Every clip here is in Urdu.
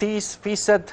30%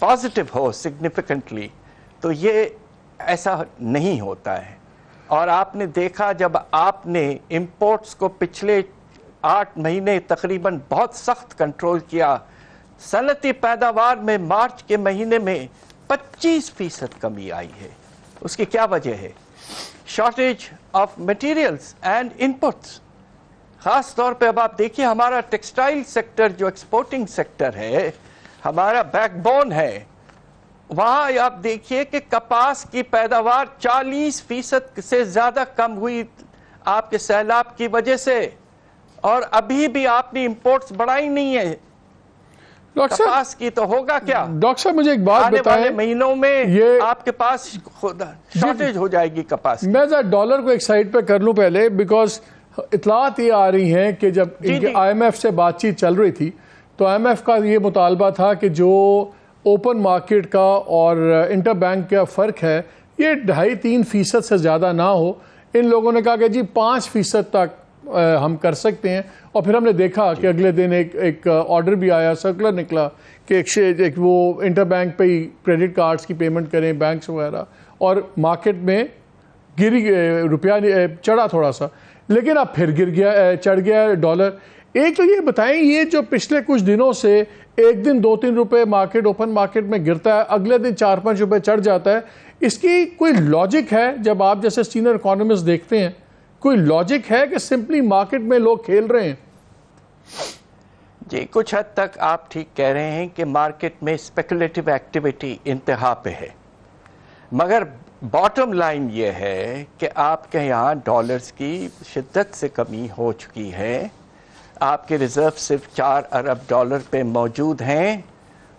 پازیٹیو ہو سگنیفیکنٹلی تو یہ ایسا نہیں ہوتا ہے. اور آپ نے دیکھا جب آپ نے امپورٹس کو پچھلے 8 مہینے تقریباً بہت سخت کنٹرول کیا, صنعتی پیداوار میں مارچ کے مہینے میں 25% کمی آئی ہے. اس کی کیا وجہ ہے؟ Shortage of materials and inputs. خاص طور پہ اب آپ دیکھیے ہمارا ٹیکسٹائل سیکٹر جو ایکسپورٹنگ سیکٹر ہے, ہمارا بیک بون ہے, وہاں آپ دیکھیے کہ کپاس کی پیداوار 40% سے زیادہ کم ہوئی آپ کے سیلاب کی وجہ سے, اور ابھی بھی آپ نے امپورٹس بڑھائی نہیں ہے کپاس کی, تو ہوگا کیا؟ ڈاکٹر صاحب مجھے ایک بات آنے بتائیں, والے مہینوں میں آپ کے پاس شارٹیج ہو جائے گی کپاس. میں ذرا ڈالر کو ایک سائڈ پہ کر لوں پہلے, بیکاز اطلاعات یہ آ رہی ہیں کہ جب آئی ایم ایف سے بات چیت چل رہی تھی تو آئی ایم ایف کا یہ مطالبہ تھا کہ جو اوپن مارکیٹ کا اور انٹر بینک کا فرق ہے یہ 2.5-3% سے زیادہ نہ ہو. ان لوگوں نے کہا کہ جی 5% تک ہم کر سکتے ہیں, اور پھر ہم نے دیکھا کہ اگلے دن ایک آرڈر بھی آیا, سرکولر نکلا کہ ایک وہ انٹر بینک پہ ہی کریڈٹ کارڈز کی پیمنٹ کریں بینکس وغیرہ, اور مارکیٹ میں روپیہ چڑھا تھوڑا سا, لیکن اب پھر چڑھ گیا ڈالر. ایک تو یہ بتائیں, یہ جو پچھلے کچھ دنوں سے ایک دن 2-3 روپے مارکیٹ اوپن مارکیٹ میں گرتا ہے, اگلے دن 4-5 روپے چڑھ جاتا ہے, اس کی کوئی لاجک ہے؟ جب آپ جیسے سینئر اکانومسٹ دیکھتے ہیں, کوئی لاجک ہے کہ سمپلی مارکیٹ میں لوگ کھیل رہے ہیں؟ جی کچھ حد تک آپ ٹھیک کہہ رہے ہیں کہ مارکیٹ میں اسپیکولیٹو ایکٹیویٹی انتہا پہ ہے, مگر باٹم لائن یہ ہے کہ آپ کے یہاں ڈالرز کی شدت سے کمی ہو چکی ہے. آپ کے ریزرو صرف 4 ارب ڈالر پہ موجود ہیں,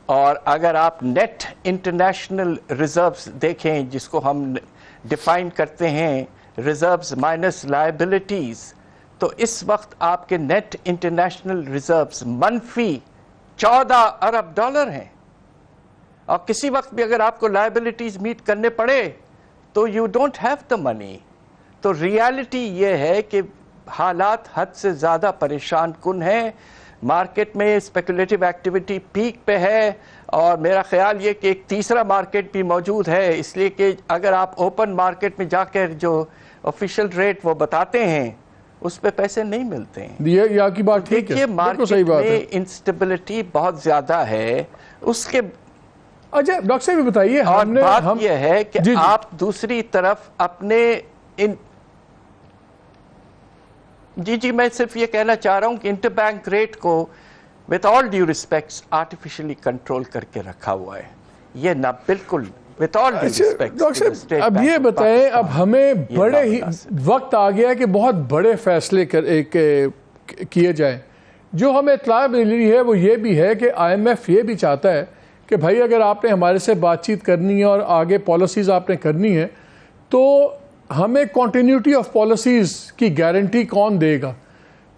اور اگر آپ نیٹ انٹرنیشنل ریزروز دیکھیں جس کو ہم ڈیفائن کرتے ہیں ریزروز مائنس لائبلٹیز, تو اس وقت آپ کے نیٹ انٹرنیشنل ریزروز منفی 14 ارب ڈالر ہیں. اور کسی وقت بھی اگر آپ کو لائبلٹیز میٹ کرنے پڑے تو یو ڈونٹ ہیو دا منی. تو ریالٹی یہ ہے کہ حالات حد سے زیادہ پریشان کن ہیں, مارکیٹ میں اسپیکولیٹو ایکٹیویٹی پیک پہ ہے, اور میرا خیال یہ کہ ایک تیسرا مارکیٹ بھی موجود ہے, اس لیے کہ اگر آپ اوپن مارکیٹ میں جا کر جو آفیشیل ریٹ وہ بتاتے ہیں اس پہ پیسے نہیں ملتے ہیں. یہ آپ کی بات ٹھیک ہے, دیکھیے مارکیٹ میں انسٹیبلٹی بہت زیادہ ہے. اس کے اچھا ڈاکٹر صاحب بتائیے, اور بات یہ ہے کہ آپ دوسری طرف اپنے جی میں صرف یہ کہنا چاہ رہا ہوں کہ انٹر بینک ریٹ کو with all due respects artificially control کر کے رکھا ہوا ہے. یہ نہ بالکل with all due respects. Doctor صاحب اب یہ بتائیں, اب ہمیں بڑے ہی وقت آ گیا ہے کہ بہت بڑے فیصلے کیے جائیں. جو ہمیں اطلاع ملی ہے وہ یہ بھی ہے کہ آئی ایم ایف یہ بھی چاہتا ہے کہ بھائی اگر آپ نے ہمارے سے بات چیت کرنی ہے اور آگے پالیسیز آپ نے کرنی ہے تو ہمیں کنٹینیوٹی آف پالیسیز کی گارنٹی کون دے گا.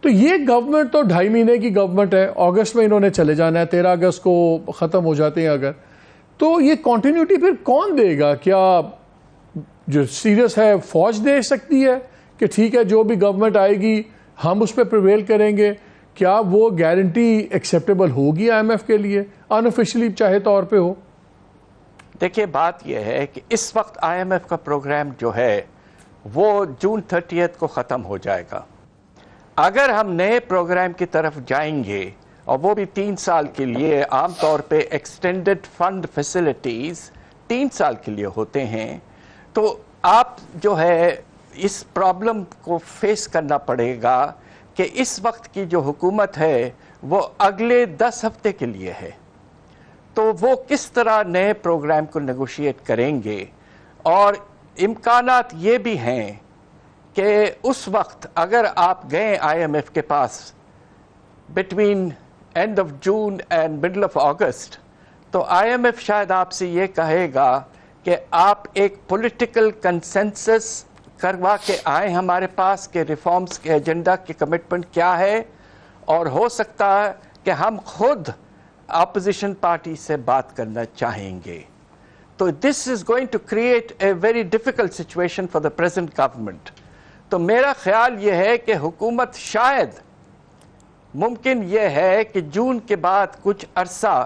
تو یہ گورنمنٹ تو 2.5 مہینے کی گورنمنٹ ہے, اگست میں انہوں نے چلے جانا ہے, 13 اگست کو ختم ہو جاتے ہیں اگر, تو یہ کنٹینیوٹی پھر کون دے گا؟ کیا جو سیریس ہے فوج دے سکتی ہے کہ ٹھیک ہے جو بھی گورنمنٹ آئے گی ہم اس پہ پریویل کریں گے؟ کیا وہ گارنٹی ایکسیپٹیبل ہوگی آئی ایم ایف کے لیے, انآفیشلی چاہے طور پہ ہو؟ دیکھیے بات یہ ہے کہ اس وقت آئی ایم ایف کا پروگرام جو ہے وہ جون 30 کو ختم ہو جائے گا. اگر ہم نئے پروگرام کی طرف جائیں گے, اور وہ بھی 3 سال کے لیے, عام طور پہ ایکسٹینڈڈ فنڈ فیسلٹیز 3 سال کے لیے ہوتے ہیں, تو آپ جو ہے اس پرابلم کو فیس کرنا پڑے گا کہ اس وقت کی جو حکومت ہے وہ اگلے 10 ہفتے کے لیے ہے. تو وہ کس طرح نئے پروگرام کو نیگوشیٹ کریں گے؟ اور امکانات یہ بھی ہیں کہ اس وقت اگر آپ گئے آئی ایم ایف کے پاس between end of June and middle of August, تو آئی ایم ایف شاید آپ سے یہ کہے گا کہ آپ ایک پولیٹیکل کنسنسس کروا کے آئے ہمارے پاس کہ ریفارمز کے ایجنڈا کی کمٹمنٹ کیا ہے, اور ہو سکتا ہے کہ ہم خود اپوزیشن پارٹی سے بات کرنا چاہیں گے. تو this is going to create a very difficult situation for the present government. تو میرا خیال یہ ہے کہ حکومت شاید ممکن یہ ہے کہ جون کے بعد کچھ عرصہ